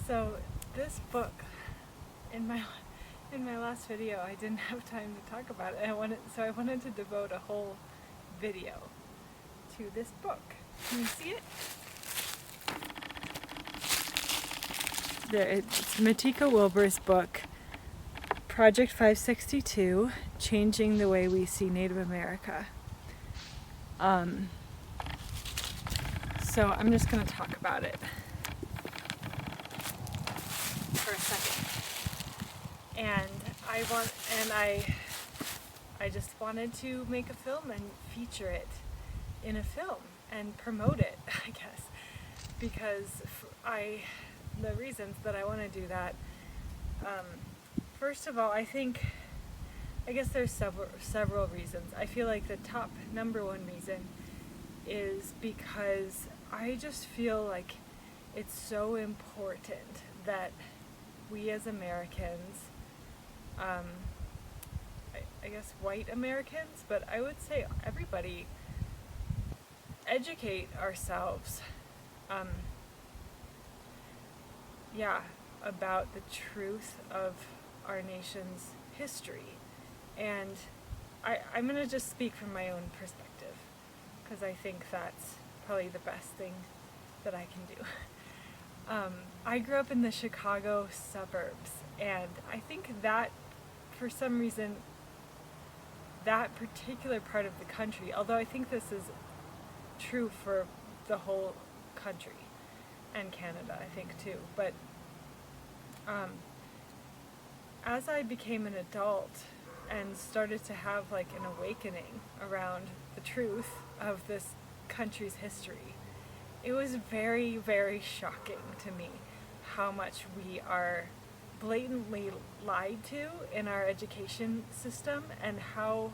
So this book, in my last video, I didn't have time to talk about it. I wanted to devote a whole video to this book. Can you see it? There, it's Matika Wilbur's book, Project 562, Changing the Way We See Native America. So I'm just going to talk about it for a second. And I just wanted to make a film and feature it in a film and promote it, I guess, because the reasons that I want to do that, first of all, I guess there's several reasons. I feel like the number one reason is because I just feel like it's so important that we as Americans, I guess white Americans, but I would say everybody, educate ourselves, about the truth of our nation's history. And I'm going to just speak from my own perspective, because I think that's probably the best thing that I can do. I grew up in the Chicago suburbs, and I think that, for some reason, that particular part of the country, although I think this is true for the whole country, and Canada, I think too, but as I became an adult and started to have like an awakening around the truth of this country's history, it was very, very shocking to me how much we are blatantly lied to in our education system, and how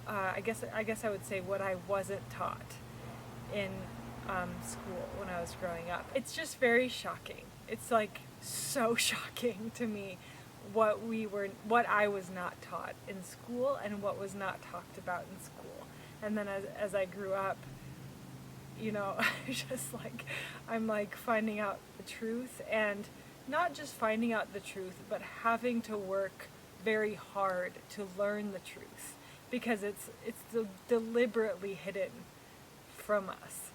I guess I would say what I wasn't taught in school when I was growing up. It's just very shocking. It's like so shocking to me what I was not taught in school and what was not talked about in school. And then as I grew up, just like I'm like finding out the truth, and not just finding out the truth, but having to work very hard to learn the truth, because it's deliberately hidden from us,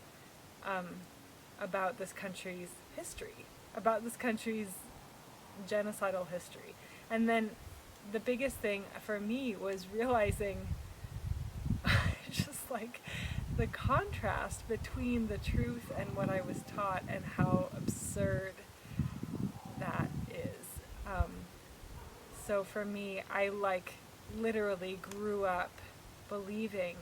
about this country's history, about this country's genocidal history. And then the biggest thing for me was realizing just like the contrast between the truth and what I was taught, and how absurd that is. So for me, I literally grew up believing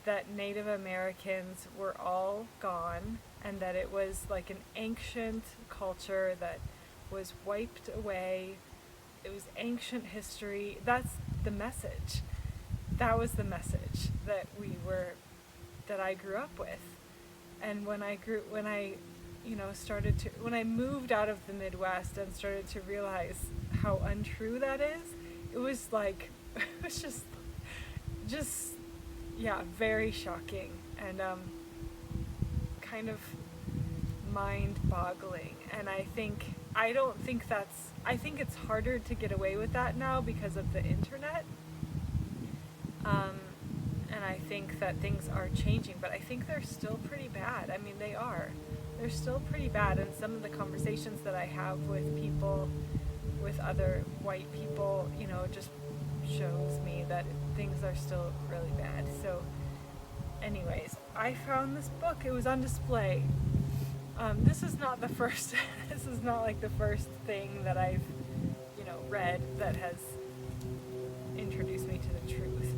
that Native Americans were all gone, and that it was like an ancient culture that was wiped away. It was ancient history. That's the message. That was the message that I grew up with. And when I moved out of the Midwest and started to realize how untrue that is, it was very shocking, and kind of mind-boggling. And I think it's harder to get away with that now because of the internet. And I think that things are changing, but I think they're still pretty bad. I mean, they are. They're still pretty bad, and some of the conversations that I have with people, with other white people, just shows me that things are still really bad. So anyways, I found this book. It was on display. This is not the first thing that I've read that has introduced me to the truth.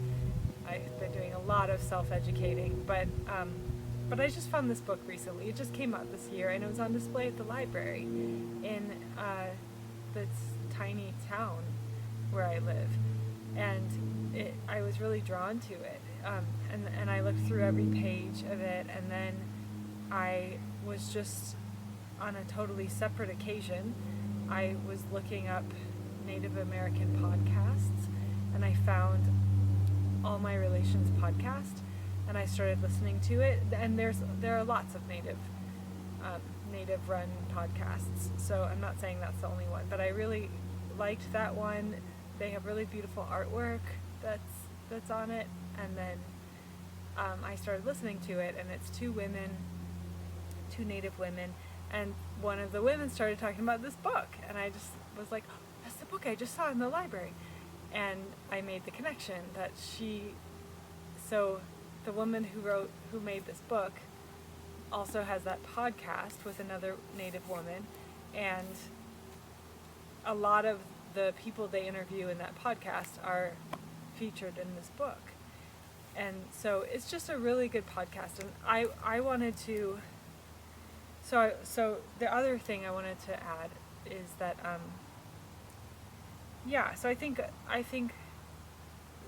I've been doing a lot of self-educating, but I just found this book recently. It just came out this year, and it was on display at the library in this tiny town where I live, and I was really drawn to it, and I looked through every page of it, and then I was just, on a totally separate occasion, I was looking up Native American podcasts, and I found All My Relations podcast, and I started listening to it. And there are lots of Native Native run podcasts. So I'm not saying that's the only one, but I really liked that one. They have really beautiful artwork that's on it, and then I started listening to it, and it's two Native women, and one of the women started talking about this book, and I just was like, oh, that's the book I just saw in the library. And I made the connection that so the woman who made this book also has that podcast with another Native woman, and a lot of the people they interview in that podcast are featured in this book. And so it's just a really good podcast, and I wanted to, so the other thing I wanted to add is that so I think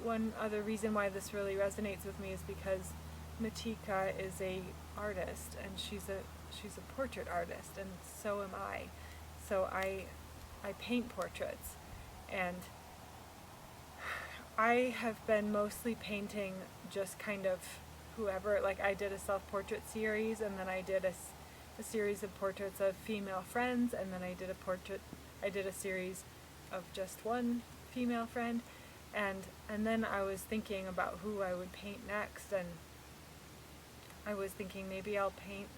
one other reason why this really resonates with me is because Matika is a artist, and she's a portrait artist, and so am I. So I paint portraits, and I have been mostly painting just kind of whoever. Like, I did a self-portrait series, and then I did a series of portraits of female friends, and then I did a series of just one female friend, and then I was thinking about who I would paint next, and I was thinking maybe I'll paint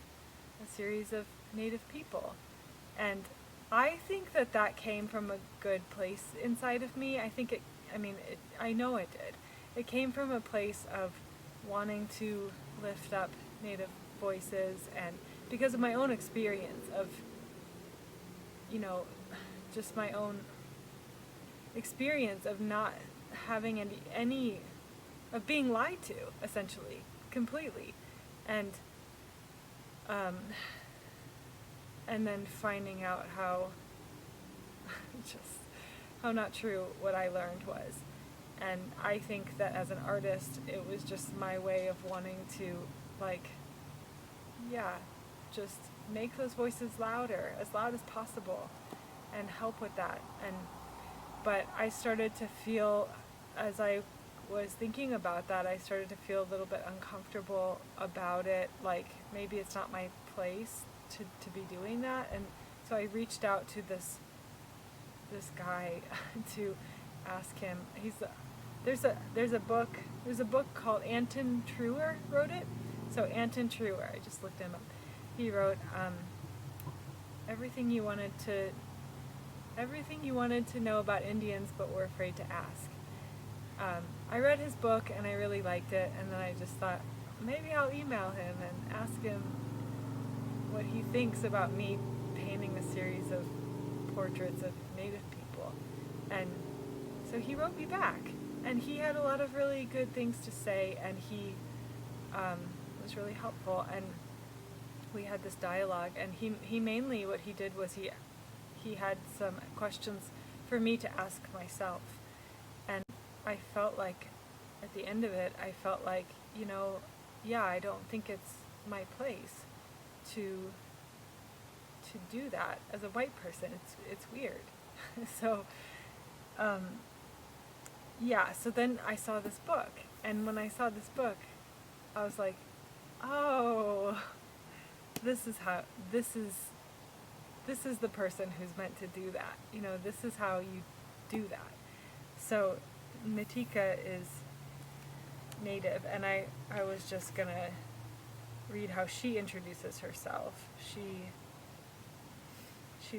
a series of Native people. And I think that came from a good place inside of me. I know it did. It came from a place of wanting to lift up Native voices, and because of my own experience of, just my own experience of not having any of being lied to, essentially, completely. And then finding out how not true what I learned was. And I think that as an artist, it was just my way of wanting to, just make those voices louder, as loud as possible, and help with that. But I started to feel, as I was thinking about that, I started to feel a little bit uncomfortable about it, like maybe it's not my place to be doing that. And so I reached out to this guy to ask him. There's a book called Anton Truer wrote it. So Anton Truer, I just looked him up. He wrote everything you wanted to know about Indians but were afraid to ask. I read his book and I really liked it, and then I just thought maybe I'll email him and ask him what he thinks about me painting a series of portraits of Native people. And so he wrote me back, and he had a lot of really good things to say, and he was really helpful, and we had this dialogue. And he mainly, what he did was he had some questions for me to ask myself, and I felt like at the end of it, I felt like, I don't think it's my place to do that as a white person. It's weird. So so then I saw this book, and when I saw this book, I was like, oh, this is the person who's meant to do that. This is how you do that. So Matika is Native, and I was just gonna read how she introduces herself. She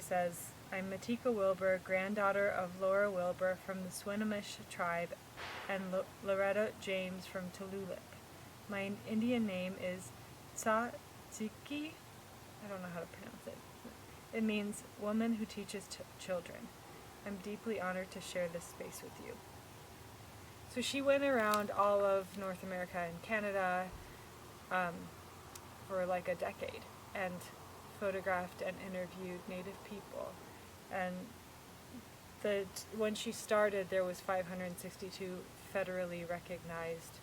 says, I'm Matika Wilbur, granddaughter of Laura Wilbur from the Swinomish tribe and Loretta James from Tulalip. My Indian name is Tsatsiki. I don't know how to pronounce it. It means woman who teaches children. I'm deeply honored to share this space with you. So she went around all of North America and Canada for like a decade and photographed and interviewed Native people. And when she started, there was 562 federally recognized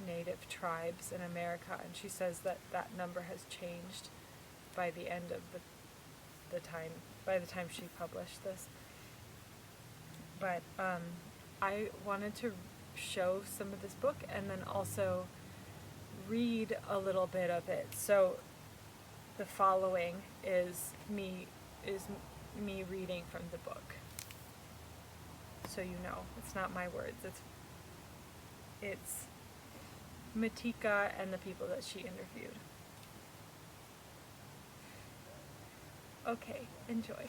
Native tribes in America, and she says that number has changed by the end of by the time she published this. But I wanted to show some of this book and then also read a little bit of it. So the following is me reading from the book. So you know, it's not my words. It's Matika and the people that she interviewed. Okay, enjoy.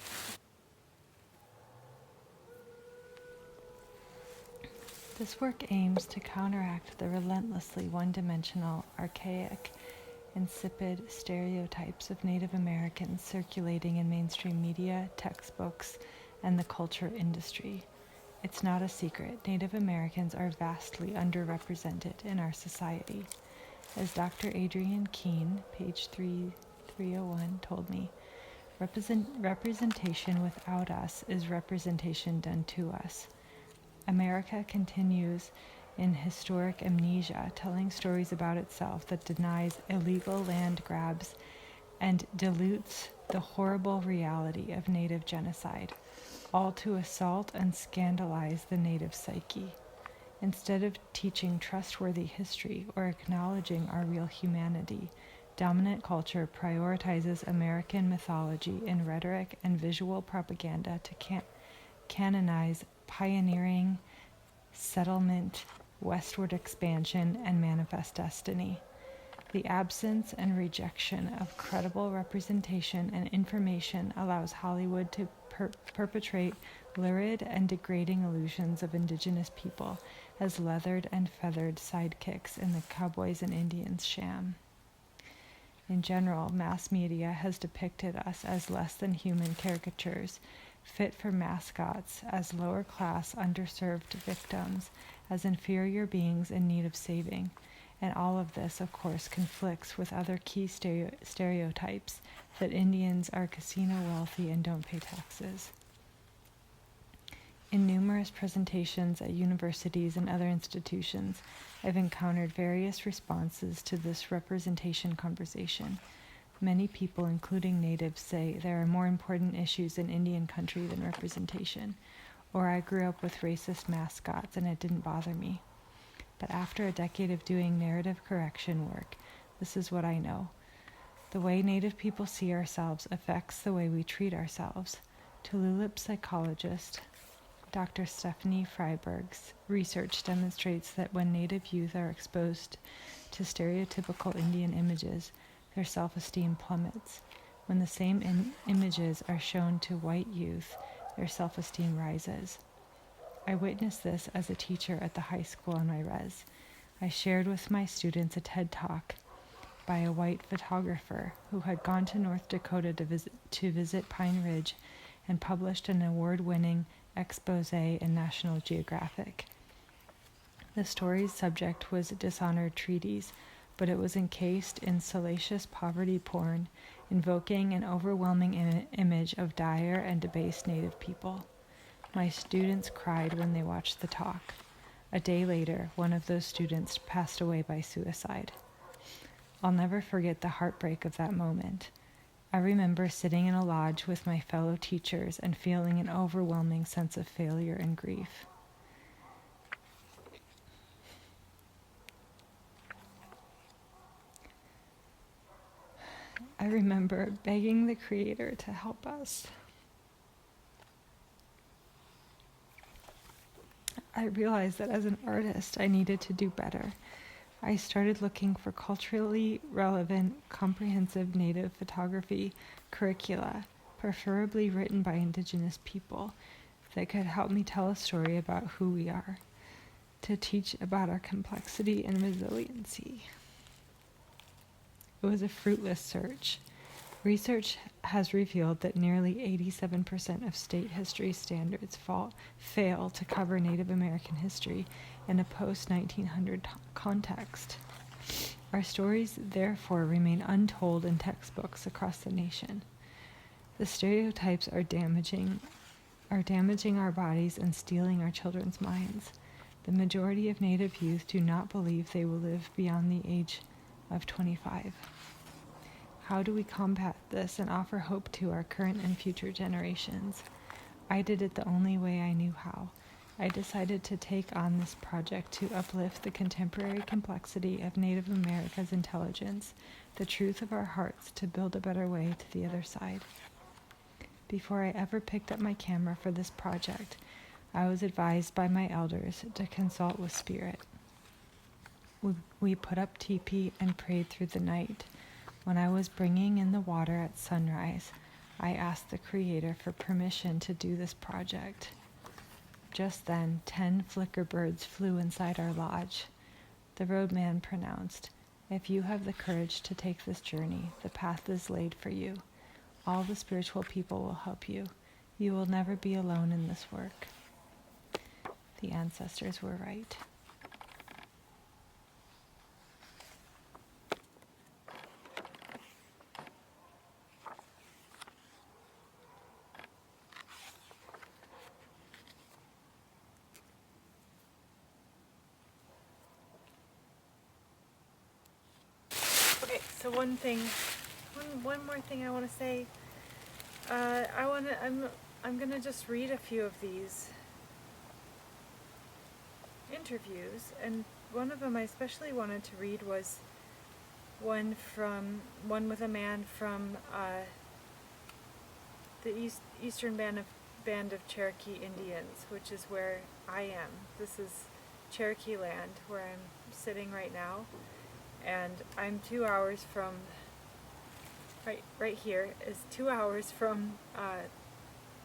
This work aims to counteract the relentlessly one-dimensional, archaic, insipid stereotypes of Native Americans circulating in mainstream media, textbooks, and the culture industry. It's not a secret, Native Americans are vastly underrepresented in our society. As Dr. Adrienne Keene, page 301, told me, representation without us is representation done to us. America continues in historic amnesia, telling stories about itself that denies illegal land grabs and dilutes the horrible reality of Native genocide, all to assault and scandalize the Native psyche. Instead of teaching trustworthy history or acknowledging our real humanity, dominant culture prioritizes American mythology in rhetoric and visual propaganda to canonize pioneering, settlement, westward expansion, and manifest destiny. The absence and rejection of credible representation and information allows Hollywood to perpetrate lurid and degrading illusions of Indigenous people as leathered and feathered sidekicks in the cowboys and Indians sham. In general, mass media has depicted us as less than human caricatures, fit for mascots, as lower-class, underserved victims, as inferior beings in need of saving. And all of this, of course, conflicts with other key stereotypes that Indians are casino wealthy and don't pay taxes. In numerous presentations at universities and other institutions, I've encountered various responses to this representation conversation. Many people, including natives, say there are more important issues in Indian country than representation, or I grew up with racist mascots and it didn't bother me. But after a decade of doing narrative correction work, this is what I know. The way Native people see ourselves affects the way we treat ourselves. Tulalip psychologist Dr. Stephanie Freiberg's research demonstrates that when Native youth are exposed to stereotypical Indian images, their self-esteem plummets. When the same images are shown to white youth, their self-esteem rises. I witnessed this as a teacher at the high school on my res. I shared with my students a TED Talk by a white photographer who had gone to North Dakota to visit Pine Ridge and published an award-winning expose in National Geographic. The story's subject was dishonored treaties, but it was encased in salacious poverty porn, invoking an overwhelming image of dire and debased Native people. My students cried when they watched the talk. A day later, one of those students passed away by suicide. I'll never forget the heartbreak of that moment. I remember sitting in a lodge with my fellow teachers and feeling an overwhelming sense of failure and grief. I remember begging the Creator to help us. I realized that as an artist, I needed to do better. I started looking for culturally relevant, comprehensive Native photography curricula, preferably written by Indigenous people, that could help me tell a story about who we are, to teach about our complexity and resiliency. It was a fruitless search. Research has revealed that nearly 87% of state history standards fail to cover Native American history in a post-1900 context. Our stories, therefore, remain untold in textbooks across the nation. The stereotypes are damaging our bodies and stealing our children's minds. The majority of Native youth do not believe they will live beyond the age of 25. How do we combat this and offer hope to our current and future generations? I did it the only way I knew how, I decided to take on this project to uplift the contemporary complexity of Native America's intelligence, the truth of our hearts, to build a better way to the other side. Before I ever picked up my camera for this project, I was advised by my elders to consult with Spirit. We put up teepee and prayed through the night. When I was bringing in the water at sunrise, I asked the Creator for permission to do this project. Just then, 10 flicker birds flew inside our lodge. The roadman pronounced, "If you have the courage to take this journey, the path is laid for you. All the spiritual people will help you. You will never be alone in this work." The ancestors were right. Okay, so one more thing I want to say. I'm gonna just read a few of these interviews, and one of them I especially wanted to read was one with a man from the Eastern Band of Cherokee Indians, which is where I am. This is Cherokee land where I'm sitting right now, and I'm 2 hours from right here is 2 hours from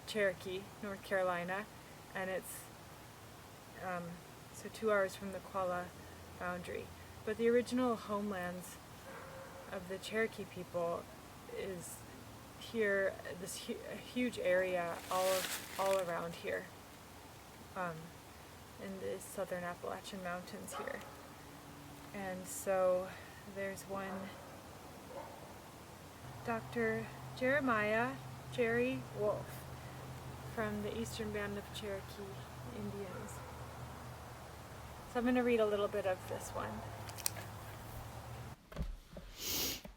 Cherokee, North Carolina, and it's so 2 hours from the Qualla boundary. But the original homelands of the Cherokee people is here, this huge area all around here, in the southern Appalachian Mountains here. And so there's one Dr. Jerry Wolf from the Eastern Band of Cherokee Indians. So I'm going to read a little bit of this one.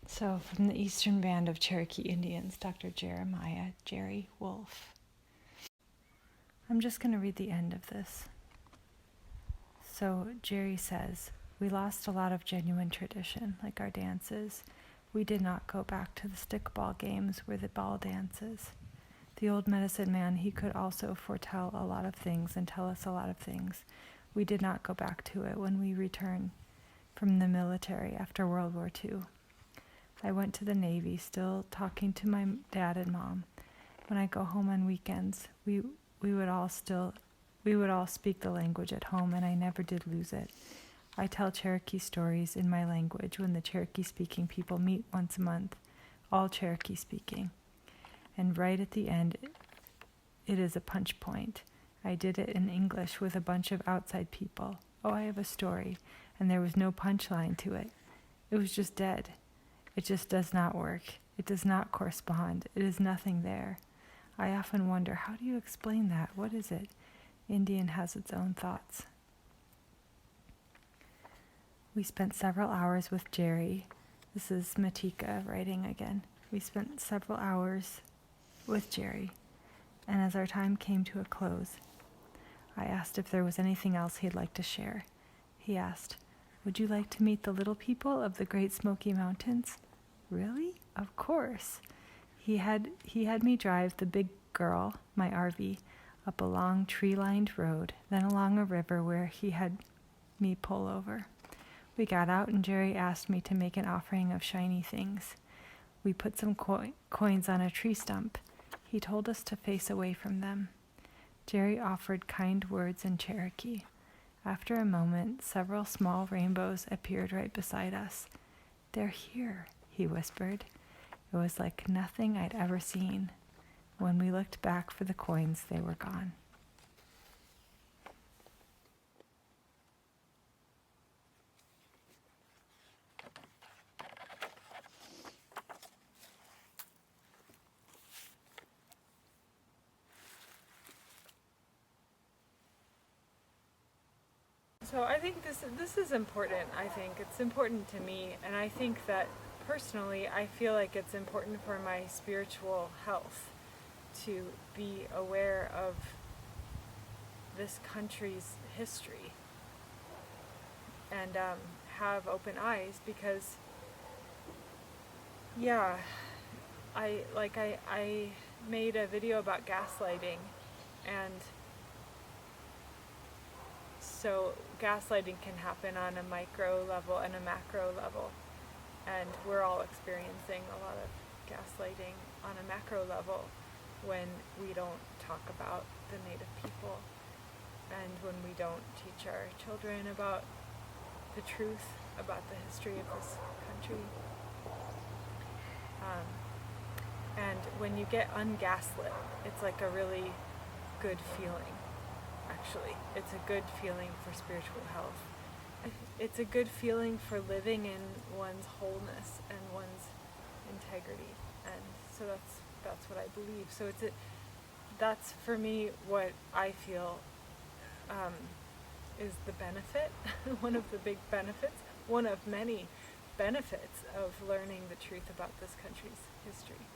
So, from the Eastern Band of Cherokee Indians, Dr. Jerry Wolf. I'm just going to read the end of this. So, Jerry says, "We lost a lot of genuine tradition, like our dances. We did not go back to the stickball games where the ball dances. The old medicine man, he could also foretell a lot of things and tell us a lot of things. We did not go back to it when we returned from the military after World War II. I went to the Navy, still talking to my dad and mom. When I go home on weekends, we would all speak the language at home, and I never did lose it. I tell Cherokee stories in my language when the Cherokee-speaking people meet once a month, all Cherokee-speaking. And right at the end, it is a punch point. I did it in English with a bunch of outside people. Oh, I have a story, and there was no punchline to it. It was just dead. It just does not work. It does not correspond. It is nothing there. I often wonder, how do you explain that? What is it? Indian has its own thoughts." We spent several hours with Jerry. This is Matika writing again. We spent several hours with Jerry, and as our time came to a close, I asked if there was anything else he'd like to share. He asked, "Would you like to meet the little people of the Great Smoky Mountains?" Really? Of course. He had me drive the big girl, my RV, up a long tree-lined road, then along a river where he had me pull over. We got out and Jerry asked me to make an offering of shiny things. We put some coins on a tree stump. He told us to face away from them. Jerry offered kind words in Cherokee. After a moment, several small rainbows appeared right beside us. "They're here," he whispered. It was like nothing I'd ever seen. When we looked back for the coins, they were gone. So I think this is important. I think it's important to me, and I think that personally I feel like it's important for my spiritual health to be aware of this country's history and have open eyes, because yeah, I made a video about gaslighting, and so gaslighting can happen on a micro level and a macro level, and we're all experiencing a lot of gaslighting on a macro level when we don't talk about the Native people, and when we don't teach our children about the truth about the history of this country. And when you get ungaslit, it's like a really good feeling, actually. It's a good feeling for spiritual health. It's a good feeling for living in one's wholeness and one's integrity. And so that's what I believe. So that's for me what I feel is the benefit, one of the big benefits, one of many benefits of learning the truth about this country's history.